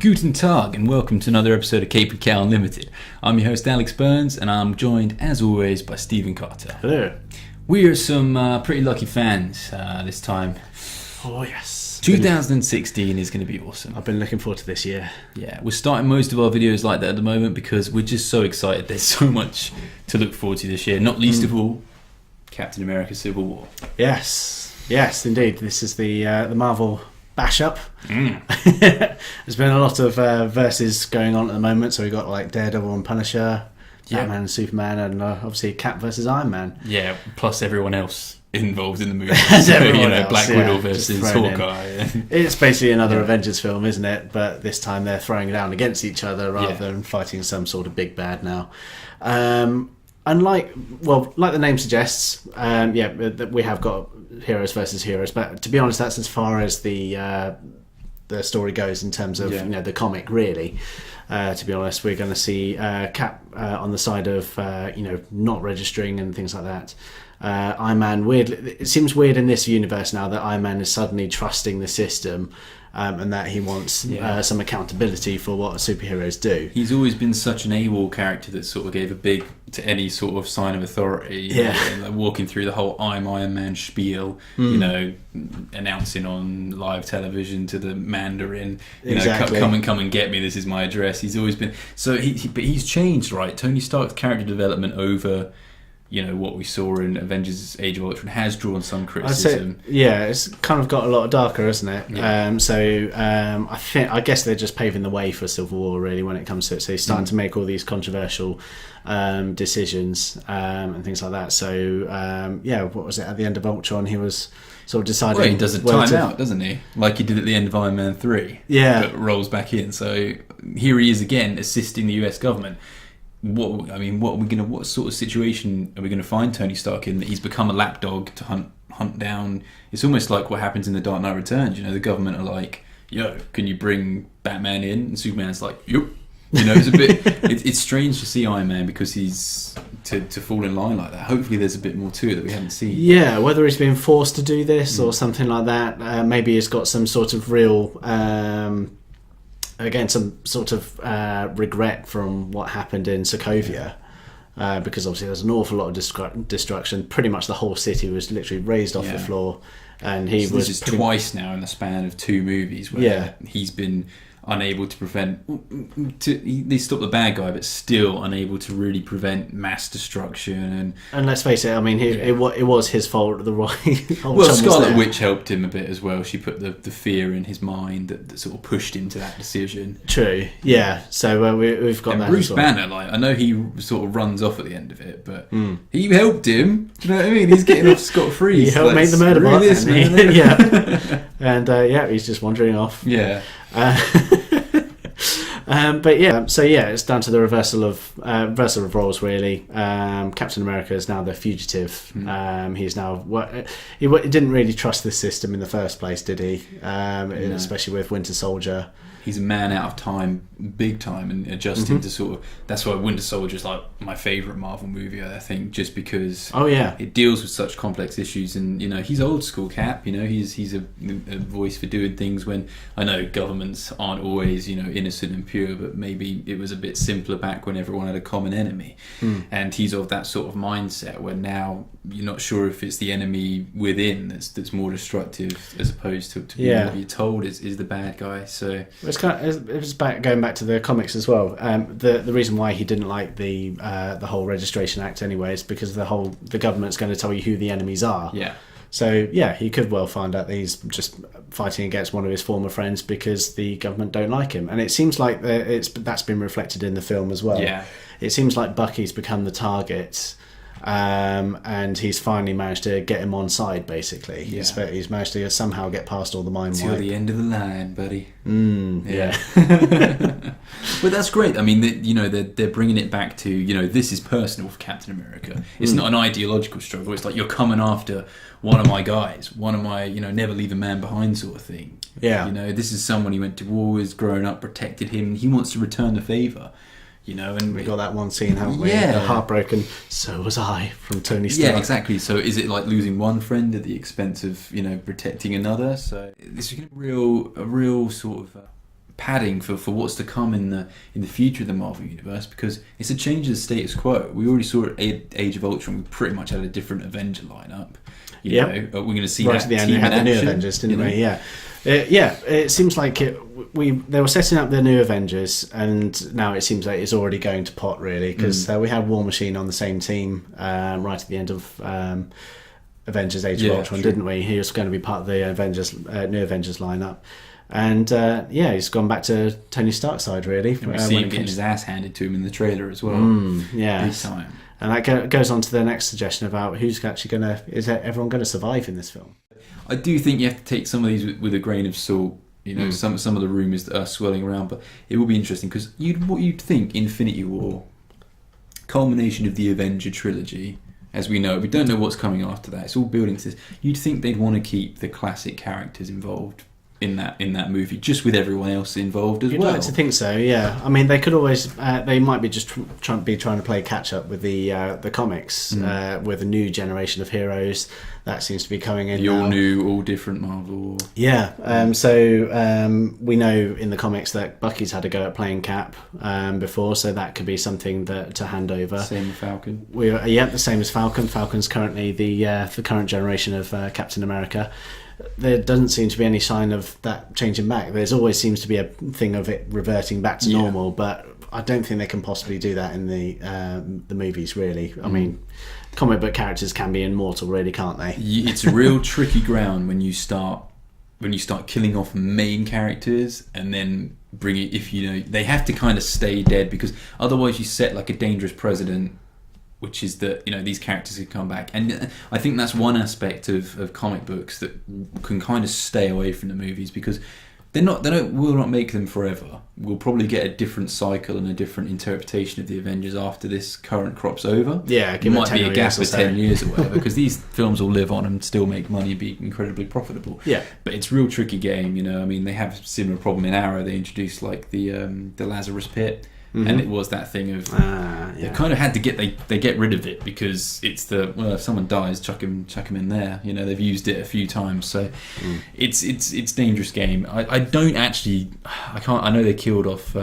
Guten Tag and welcome to another episode of Cape and Cowl Unlimited. I'm your host Alex Burns and I'm joined as always by Stephen Carter. Hello. We are some pretty lucky fans this time. Oh yes. 2016 is going to be awesome. I've been looking forward to this year. Yeah, we're starting most of our videos like that at the moment because we're just so excited. There's so much to look forward to this year, not least of all Captain America Civil War. Yes, indeed. This is the Marvel bash-up. There's been a lot of verses going on at the moment, so we've got like Daredevil and Punisher, Batman and Superman, and obviously Cap versus Iron Man. Yeah, plus everyone else involved in the movie. Black Widow versus Hawkeye. It's basically another Avengers film, isn't it? But this time they're throwing down against each other rather than fighting some sort of big bad now. Like the name suggests, we have got heroes versus heroes, but to be honest, that's as far as the story goes in terms of the comic. Really, to be honest, we're going to see Cap on the side of not registering and things like that. Iron Man, it seems weird in this universe now that Iron Man is suddenly trusting the system. And that he wants some accountability for what superheroes do. He's always been such an AWOL character that sort of gave a big to any sort of sign of authority. Like walking through the whole I'm Iron Man spiel, announcing on live television to the Mandarin, come and get me. This is my address. He's always been so. But he's changed, right? Tony Stark's character development over. What we saw in Avengers Age of Ultron has drawn some criticism. It's kind of got a lot darker, isn't it? Yeah. I guess they're just paving the way for Civil War, really, when it comes to it. So he's starting to make all these controversial decisions and things like that. So, what was it? At the end of Ultron, he was sort of deciding... Well, he does a timeout, doesn't he? Like he did at the end of Iron Man 3. Yeah. But rolls back in. So here he is again, assisting the US government. What sort of situation are we going to find Tony Stark in that he's become a lapdog to hunt down? It's almost like what happens in The Dark Knight Returns. The government are like, "Yo, can you bring Batman in?" And Superman's like, "Yup." It's a bit. It's strange to see Iron Man because he's to fall in line like that. Hopefully, there's a bit more to it that we haven't seen. Yeah, whether he's been forced to do this or something like that. Maybe he's got some sort of real. Again, some sort of regret from what happened in Sokovia, because obviously there's an awful lot of destruction. Pretty much the whole city was literally raised off the floor, and this is twice now in the span of 2 movies where he's been unable to prevent. They stopped the bad guy, but still unable to really prevent mass destruction. And let's face it, I mean, it was his fault. Scarlet Witch helped him a bit as well. She put the fear in his mind that sort of pushed him to that decision. True, yeah. So we've got and that. Bruce Banner, I know he sort of runs off at the end of it, but he helped him. Do you know what I mean? He's getting off scot-free. He helped make the murder bot. And he's just wandering off. Yeah. It's down to the reversal of roles, really. Captain America is now the fugitive. He's now he didn't really trust the system in the first place, did he? Especially with Winter Soldier. He's a man out of time, big time, and adjusting to sort of. That's why Winter Soldier is like my favourite Marvel movie. I think just because it deals with such complex issues, and he's old school Cap. He's a voice for doing things when I know governments aren't always innocent and pure, but maybe it was a bit simpler back when everyone had a common enemy, and he's of that sort of mindset where now you're not sure if it's the enemy within that's more destructive as opposed to what you're told is the bad guy. So. It's going back to the comics as well. The reason why he didn't like the whole Registration Act anyway is because the government's going to tell you who the enemies are. Yeah. So he could well find out that he's just fighting against one of his former friends because the government don't like him, and it seems like that's been reflected in the film as well. Yeah. It seems like Bucky's become the target. And he's finally managed to get him on side. Basically, he's managed to somehow get past all the mind wipe. Till the end of the line, buddy. Yeah. But that's great. I mean, they're bringing it back to this is personal for Captain America. It's not an ideological struggle. It's like you're coming after one of my guys, one of my never leave a man behind sort of thing. Yeah. This is someone he went to war with, growing up, protected him. He wants to return the favour. And we got that one scene, haven't we? Yeah. The heartbroken, so was I, from Tony Stark. Yeah, exactly. So is it like losing one friend at the expense of, protecting another? So this is a real sort of padding for what's to come in the future of the Marvel universe, because it's a change of the status quo. We already saw at Age of Ultron, we pretty much had a different Avenger lineup. You know, we're going to see right that at the end. team We had in the action, new Avengers, didn't we? Yeah. It seems like they were setting up the new Avengers, and now it seems like it's already going to pot, really, because we had War Machine on the same team right at the end of Avengers Age of Ultron, didn't we? He was going to be part of the new Avengers lineup. And he's gone back to Tony Stark's side, really. And we see him getting his ass handed to him in the trailer as well. Big time. And that goes on to the next suggestion about who's actually is everyone going to survive in this film? I do think you have to take some of these with a grain of salt. You know, some of the rumours that are swirling around, but it will be interesting, because what you'd think Infinity War, culmination of the Avenger trilogy, as we know, we don't know what's coming after that. It's all building to this. You'd think they'd want to keep the classic characters involved in that movie, just with everyone else involved as well. You'd like to think so, yeah. I mean, they could always they might be just trying to play catch up with the comics with a new generation of heroes that seems to be coming in. All new, all different Marvel. Yeah. So we know in the comics that Bucky's had a go at playing Cap before, so that could be something to hand over. Same with Falcon. The same as Falcon. Falcon's currently the current generation of Captain America. There doesn't seem to be any sign of that changing back. There's always seems to be a thing of it reverting back to normal, but I don't think they can possibly do that in the movies, really. I mean, comic book characters can be immortal, really, can't they? It's a real tricky ground when you start killing off main characters and then they have to kind of stay dead, because otherwise you set like a dangerous precedent, which is that these characters can come back. And I think that's one aspect of comic books that can kind of stay away from the movies, because will not make them forever. We'll probably get a different cycle and a different interpretation of the Avengers after this current crop's over. Yeah, it might be a gap of 10 years or whatever, because these films will live on and still make money and be incredibly profitable. Yeah, but it's a real tricky game. I mean, they have a similar problem in Arrow. They introduced like the Lazarus Pit. Mm-hmm. And it was that thing of they kind of had to get rid of it, because it's if someone dies, chuck him in there. They've used it a few times, so it's dangerous game. I know they killed off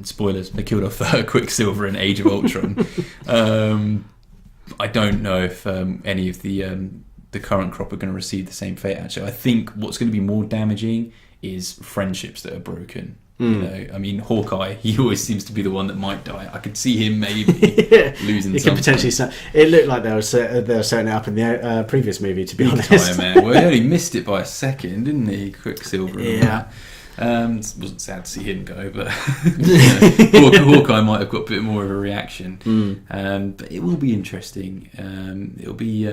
spoilers. They killed off Quicksilver in Age of Ultron. I don't know if any of the current crop are going to receive the same fate. Actually, I think what's going to be more damaging is friendships that are broken. I mean, Hawkeye, he always seems to be the one that might die. I could see him maybe losing something. Potentially. It looked like they were setting it up in the previous movie, to be honest. Man. Well, he only missed it by a second, didn't he, Quicksilver? Yeah. It wasn't sad to see him go, but Hawkeye might have got a bit more of a reaction. But it will be interesting. It'll be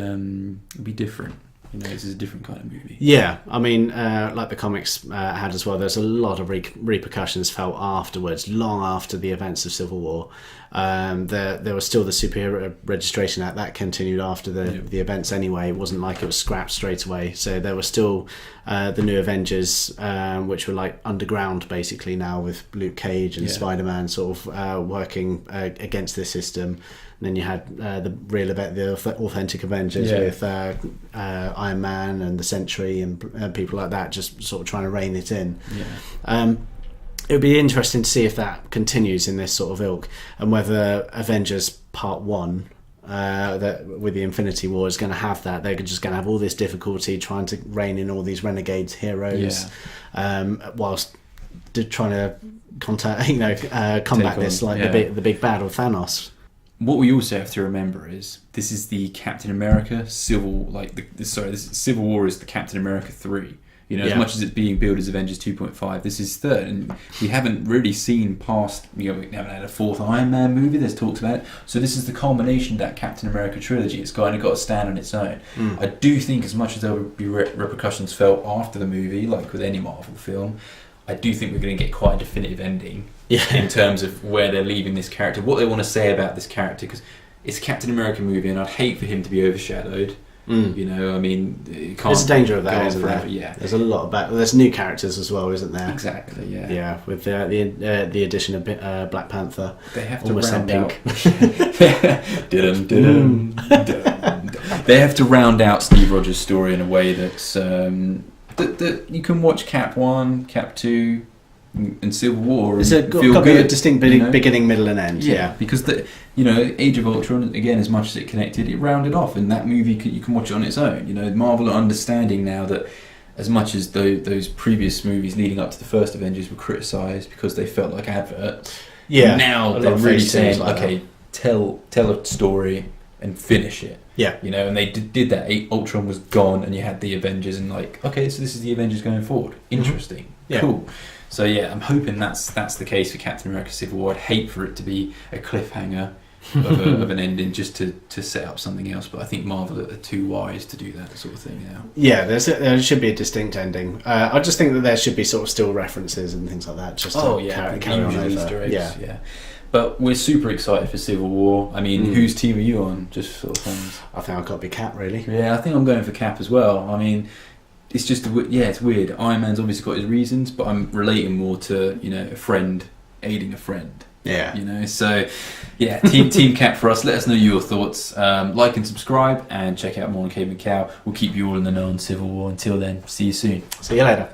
different. This is a different kind of movie. Yeah, I mean, like the comics had as well, there's a lot of repercussions felt afterwards, long after the events of Civil War. There was still the Superhero Registration Act that continued after the events anyway. It wasn't like it was scrapped straight away. So there were still the new Avengers, which were like underground basically now, with Luke Cage and Spider-Man sort of working against this system. And then you had the authentic Avengers with Iron Man and the Sentry and people like that, just sort of trying to rein it in. It would be interesting to see if that continues in this sort of ilk, and whether Avengers Part 1 that with the Infinity War is going to have that. They're just going to have all this difficulty trying to rein in all these renegades heroes, whilst trying to combat this the big bad of Thanos. What we also have to remember is this is the Captain America Civil War is the Captain America 3. As much as it's being billed as Avengers 2.5, this is third, and we haven't really seen past. We haven't had a fourth Iron Man movie. There's talks about it, so this is the culmination of that Captain America trilogy. It's kind of got to stand on its own. I do think, as much as there will be repercussions felt after the movie, like with any Marvel film, I do think we're going to get quite a definitive ending in terms of where they're leaving this character, what they want to say about this character, because it's a Captain America movie, and I'd hate for him to be overshadowed. I mean, there's a danger of that, isn't there? Yeah, there's a lot of there's new characters as well, isn't there? Exactly. Yeah. Yeah, with the addition of Black Panther. They have to round out. They have to round out Steve Rogers' story in a way that's that you can watch Cap 1, Cap 2, and Civil War. It's got to be a distinct beginning, middle, and end. Yeah, because Age of Ultron, again, as much as it connected, it rounded off, and that movie you can watch it on its own. Marvel are understanding now that as much as those previous movies leading up to the first Avengers were criticised because they felt like adverts. Yeah, now they're really saying, okay, tell a story and finish it. Yeah, and they did that. Ultron was gone, and you had the Avengers, and okay, so this is the Avengers going forward. Interesting, cool. So I'm hoping that's the case for Captain America: Civil War. I'd hate for it to be a cliffhanger of an ending just to set up something else, but I think Marvel are too wise to do that sort of thing now. Yeah, there should be a distinct ending. I just think that there should be sort of still references and things like that. Just carry on over. Easter eggs, yeah. But we're super excited for Civil War. I mean, whose team are you on? Just sort of things. I think I've got to be Cap, really. Yeah, I think I'm going for Cap as well. I mean, it's just it's weird. Iron Man's obviously got his reasons, but I'm relating more to a friend aiding a friend. Yeah. So team Cap for us. Let us know your thoughts. Like and subscribe, and check out more on Cave and Cow. We'll keep you all in the know on Civil War. Until then, see you soon. See you later.